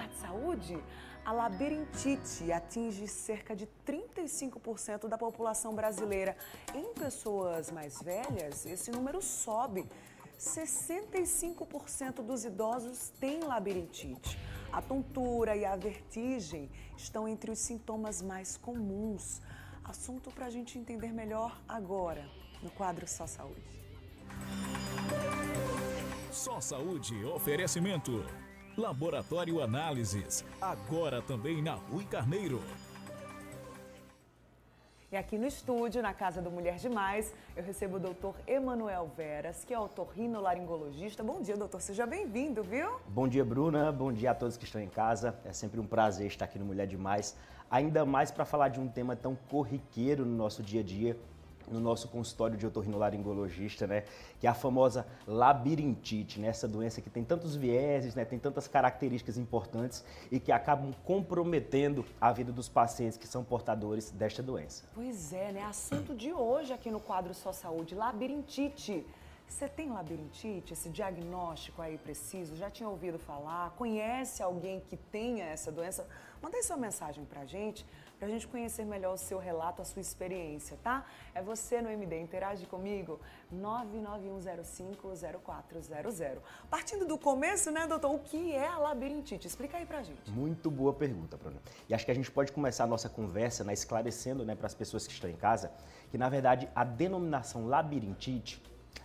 falar de saúde? A labirintite atinge cerca de 35% da população brasileira. Em pessoas mais velhas, esse número sobe. 65% dos idosos têm labirintite. A tontura e a vertigem estão entre os sintomas mais comuns. Assunto para a gente entender melhor agora, no quadro Só Saúde. Só Saúde, oferecimento. Laboratório Análises, agora também na Rui Carneiro. E aqui no estúdio, na Casa do Mulher Demais, eu recebo o doutor Emanuel Veras, que é otorrinolaringologista. Bom dia, doutor, seja bem-vindo, viu? Bom dia, Bruna, bom dia a todos que estão em casa. É sempre um prazer estar aqui no Mulher Demais, ainda mais para falar de um tema tão corriqueiro no nosso dia a dia, no nosso consultório de otorrinolaringologista, né? Que é a famosa labirintite, né? Essa doença que tem tantos vieses, né? Tem tantas características importantes e que acabam comprometendo a vida dos pacientes que são portadores desta doença. Pois é, né? Assunto de hoje aqui no quadro Só Saúde, labirintite. Você tem labirintite? Esse diagnóstico aí preciso? Já tinha ouvido falar? Conhece alguém que tenha essa doença? Manda aí sua mensagem pra gente conhecer melhor o seu relato, a sua experiência, tá? É você no MD, interage comigo, 991050400. Partindo do começo, né, doutor, o que é a labirintite? Explica aí pra gente. Muito boa pergunta, Bruna. E acho que a gente pode começar a nossa conversa, né, esclarecendo, né, para as pessoas que estão em casa, que na verdade a denominação labirintite,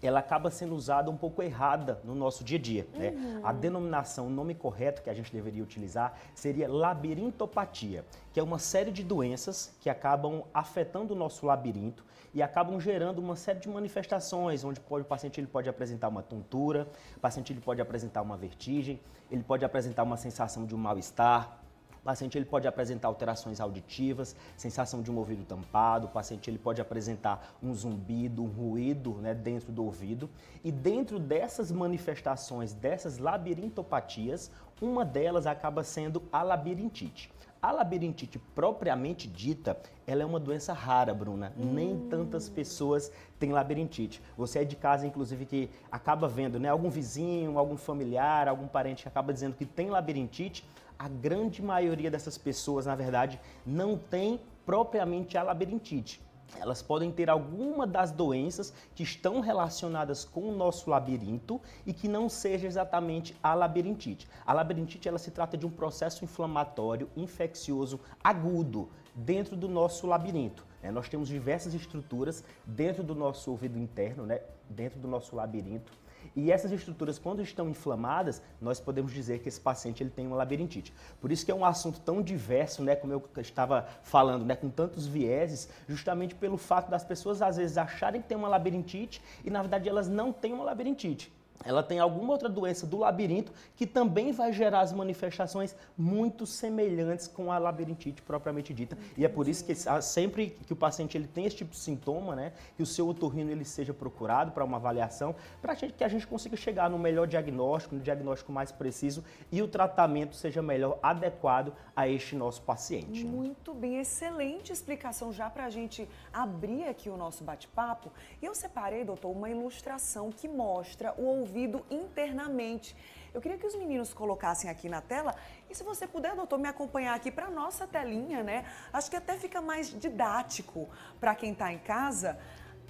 ela acaba sendo usada um pouco errada no nosso dia a dia, né? A denominação, o nome correto que a gente deveria utilizar seria labirintopatia, que é uma série de doenças que acabam afetando o nosso labirinto e acabam gerando uma série de manifestações, onde o paciente ele pode apresentar uma tontura, o paciente ele pode apresentar uma vertigem, ele pode apresentar uma sensação de um mal-estar. O paciente ele pode apresentar alterações auditivas, sensação de um ouvido tampado, o paciente ele pode apresentar um zumbido, um ruído, né, dentro do ouvido. E dentro dessas manifestações, dessas labirintopatias, uma delas acaba sendo a labirintite. A labirintite propriamente dita, ela é uma doença rara, Bruna. Nem tantas pessoas têm labirintite. Você é de casa, inclusive, que acaba vendo, né, algum vizinho, algum familiar, algum parente que acaba dizendo que tem labirintite. A grande maioria dessas pessoas, na verdade, não tem propriamente a labirintite. Elas podem ter alguma das doenças que estão relacionadas com o nosso labirinto e que não seja exatamente a labirintite. A labirintite, ela se trata de um processo inflamatório infeccioso agudo dentro do nosso labirinto. Nós temos diversas estruturas dentro do nosso ouvido interno, né? Dentro do nosso labirinto. E essas estruturas, quando estão inflamadas, nós podemos dizer que esse paciente ele tem uma labirintite. Por isso que é um assunto tão diverso, né, como eu estava falando, né, com tantos vieses, justamente pelo fato das pessoas às vezes acharem que tem uma labirintite e na verdade elas não têm uma labirintite. Ela tem alguma outra doença do labirinto que também vai gerar as manifestações muito semelhantes com a labirintite propriamente dita. Entendi. E é por isso que sempre que o paciente ele tem esse tipo de sintoma, né, que o seu otorrino ele seja procurado para uma avaliação, para que a gente consiga chegar no melhor diagnóstico, no diagnóstico mais preciso e o tratamento seja melhor adequado a este nosso paciente. Muito bem, excelente explicação já para a gente abrir aqui o nosso bate-papo. E eu separei, doutor, uma ilustração que mostra o ouvido internamente. Eu queria que os meninos colocassem aqui na tela e se você puder, doutor, me acompanhar aqui para nossa telinha, né? Acho que até fica mais didático para quem está em casa,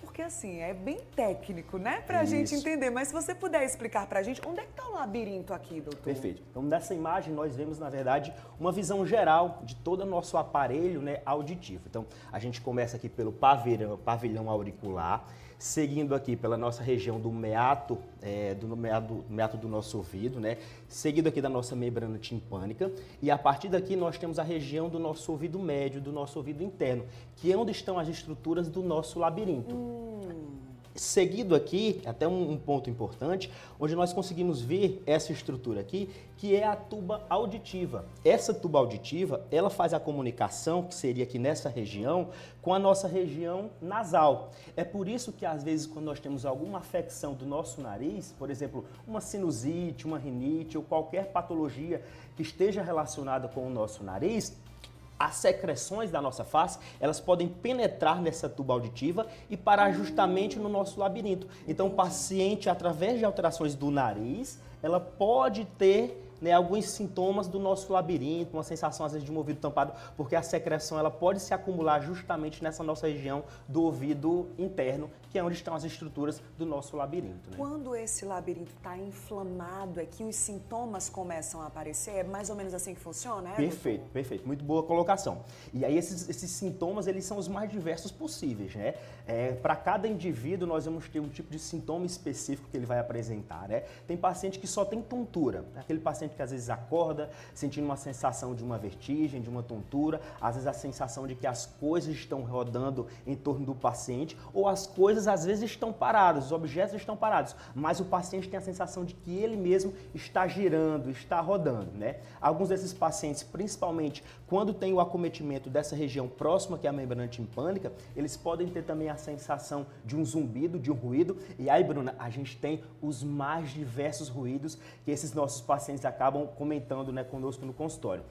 porque assim, é bem técnico, né? Para a gente entender, mas se você puder explicar para a gente, onde é que está o labirinto aqui, doutor? Perfeito. Então, nessa imagem, nós vemos, na verdade, uma visão geral de todo o nosso aparelho, né, auditivo. Então, a gente começa aqui pelo pavilhão auricular, seguindo aqui pela nossa região do meato, meato do nosso ouvido, né? Seguido aqui da nossa membrana timpânica. E a partir daqui nós temos a região do nosso ouvido médio, do nosso ouvido interno, que é onde estão as estruturas do nosso labirinto. Seguido aqui, até um ponto importante, onde nós conseguimos ver essa estrutura aqui, que é a tuba auditiva. Essa tuba auditiva, ela faz a comunicação, que seria aqui nessa região, com a nossa região nasal. É por isso que, às vezes, quando nós temos alguma afecção do nosso nariz, por exemplo, uma sinusite, uma rinite ou qualquer patologia que esteja relacionada com o nosso nariz, as secreções da nossa face, elas podem penetrar nessa tuba auditiva e parar justamente no nosso labirinto. Então, o paciente, através de alterações do nariz, ela pode ter né, alguns sintomas do nosso labirinto, uma sensação às vezes de um ouvido tampado, porque a secreção ela pode se acumular justamente nessa nossa região do ouvido interno, que é onde estão as estruturas do nosso labirinto. Né? Quando esse labirinto está inflamado, é que os sintomas começam a aparecer? É mais ou menos assim que funciona, é? Perfeito, doutor? Perfeito. Muito boa colocação. E aí esses sintomas, eles são os mais diversos possíveis, né? Para cada indivíduo, nós vamos ter um tipo de sintoma específico que ele vai apresentar, né? Tem paciente que só tem tontura, aquele paciente que às vezes acorda sentindo uma sensação de uma vertigem, de uma tontura, às vezes a sensação de que as coisas estão rodando em torno do paciente, ou as coisas às vezes estão paradas, os objetos estão parados, mas o paciente tem a sensação de que ele mesmo está girando, está rodando, né? Alguns desses pacientes, principalmente quando tem o acometimento dessa região próxima, que é a membrana timpânica, eles podem ter também a sensação de um zumbido, de um ruído. E aí, Bruna, a gente tem os mais diversos ruídos que esses nossos pacientes acabam comentando, né, conosco no consultório.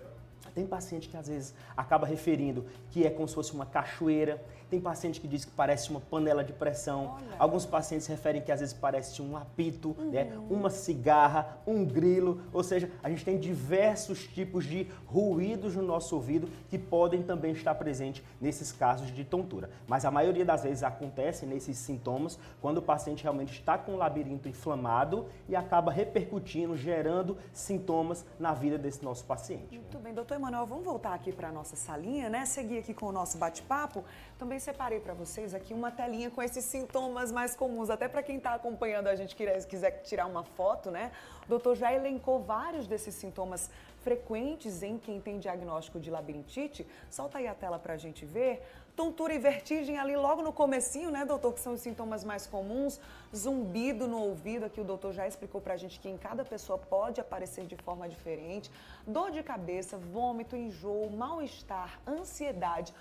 Tem paciente que às vezes acaba referindo que é como se fosse uma cachoeira. Tem paciente que diz que parece uma panela de pressão. Olha. Alguns pacientes referem que às vezes parece um apito, né? Uma cigarra, um grilo. Ou seja, a gente tem diversos tipos de ruídos no nosso ouvido que podem também estar presentes nesses casos de tontura. Mas a maioria das vezes acontece nesses sintomas quando o paciente realmente está com o labirinto inflamado e acaba repercutindo, gerando sintomas na vida desse nosso paciente. Muito bem, doutor Emanuel, vamos voltar aqui para a nossa salinha, né? Seguir aqui com o nosso bate-papo. Também separei para vocês aqui uma telinha com esses sintomas mais comuns, até para quem está acompanhando a gente quiser tirar uma foto, né? O doutor já elencou vários desses sintomas frequentes em quem tem diagnóstico de labirintite. Solta aí a tela para a gente ver. Tontura e vertigem ali logo no comecinho, né, doutor? Que são os sintomas mais comuns. Zumbido no ouvido, aqui o doutor já explicou pra gente que em cada pessoa pode aparecer de forma diferente. Dor de cabeça, vômito, enjoo, mal-estar, ansiedade.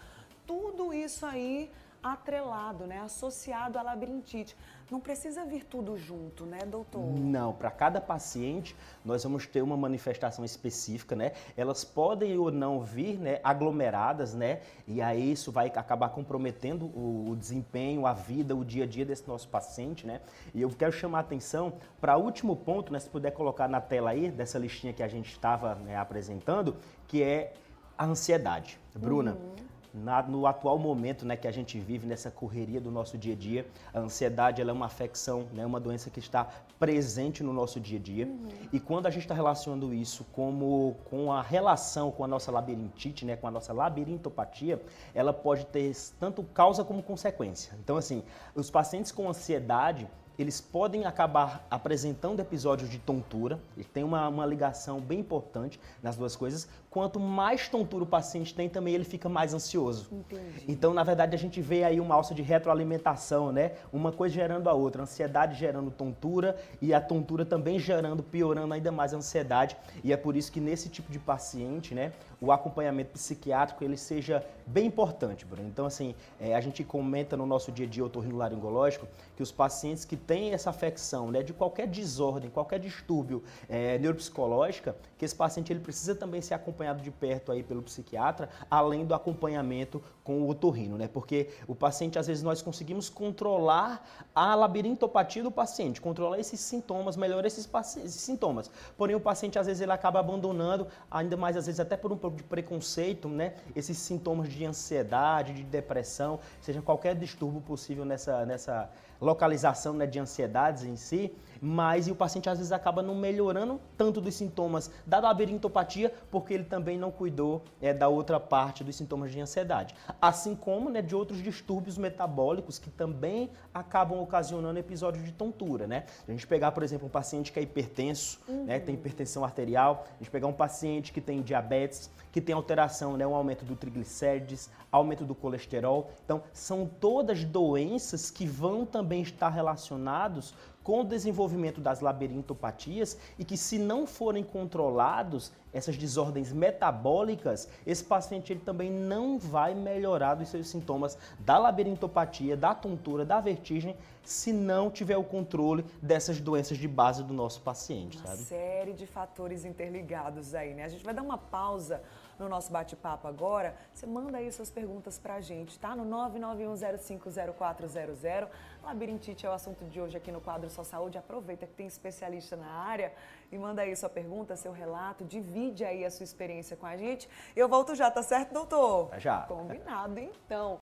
Tudo isso aí atrelado, né, associado à labirintite. Não precisa vir tudo junto, né, doutor? Não, para cada paciente nós vamos ter uma manifestação específica, né? Elas podem ou não vir, né, aglomeradas, né? E aí isso vai acabar comprometendo o desempenho, a vida, o dia a dia desse nosso paciente, né? E eu quero chamar a atenção para o último ponto, né, se puder colocar na tela aí, dessa listinha que a gente estava, né, apresentando, que é a ansiedade. Bruna, no atual momento, né, que a gente vive nessa correria do nosso dia a dia, a ansiedade ela é uma afecção, né, uma doença que está presente no nosso dia a dia. E quando a gente está relacionando isso com a relação com a nossa labirintite, né, com a nossa labirintopatia, ela pode ter tanto causa como consequência. Então, assim, os pacientes com ansiedade, eles podem acabar apresentando episódios de tontura, e tem uma ligação bem importante nas duas coisas. Quanto mais tontura o paciente tem, também ele fica mais ansioso. Entendi. Então, na verdade, a gente vê aí uma alça de retroalimentação, né? Uma coisa gerando a outra, a ansiedade gerando tontura e a tontura também piorando ainda mais a ansiedade. E é por isso que nesse tipo de paciente, né, o acompanhamento psiquiátrico ele seja bem importante, Bruno. Então, assim, a gente comenta no nosso dia a dia otorrinolaringológico que os pacientes que têm essa afecção, né, de qualquer desordem, qualquer distúrbio neuropsicológica, que esse paciente ele precisa também ser acompanhado de perto aí pelo psiquiatra, além do acompanhamento com o otorrino, né? Porque o paciente, às vezes, nós conseguimos controlar a labirintopatia do paciente, controlar esses sintomas, melhorar esses sintomas. Porém, o paciente, às vezes, ele acaba abandonando, ainda mais, às vezes, até por um pouco de preconceito, né? Esses sintomas de ansiedade, de depressão, seja qualquer distúrbio possível nessa localização, né, de ansiedades em si, mas o paciente às vezes acaba não melhorando tanto dos sintomas da labirintopatia porque ele também não cuidou da outra parte dos sintomas de ansiedade. Assim como, né, de outros distúrbios metabólicos que também acabam ocasionando episódios de tontura, né? A gente pegar, por exemplo, um paciente que é hipertenso, né, tem hipertensão arterial, a gente pegar um paciente que tem diabetes, que tem alteração, né, um aumento do triglicérides, aumento do colesterol. Então, são todas doenças que vão também estar relacionados com o desenvolvimento das labirintopatias e que, se não forem controlados, essas desordens metabólicas, esse paciente ele também não vai melhorar dos seus sintomas da labirintopatia, da tontura, da vertigem, se não tiver o controle dessas doenças de base do nosso paciente, Uma sabe? série de fatores interligados aí, né? A gente vai dar uma pausa no nosso bate-papo agora. Você manda aí suas perguntas pra gente, tá? No 991050400. Labirintite é o assunto de hoje aqui no quadro Só Saúde, aproveita que tem especialista na área e manda aí sua pergunta, seu relato, divide aí a sua experiência com a gente. Eu volto já, tá certo, doutor? Já. Combinado, então.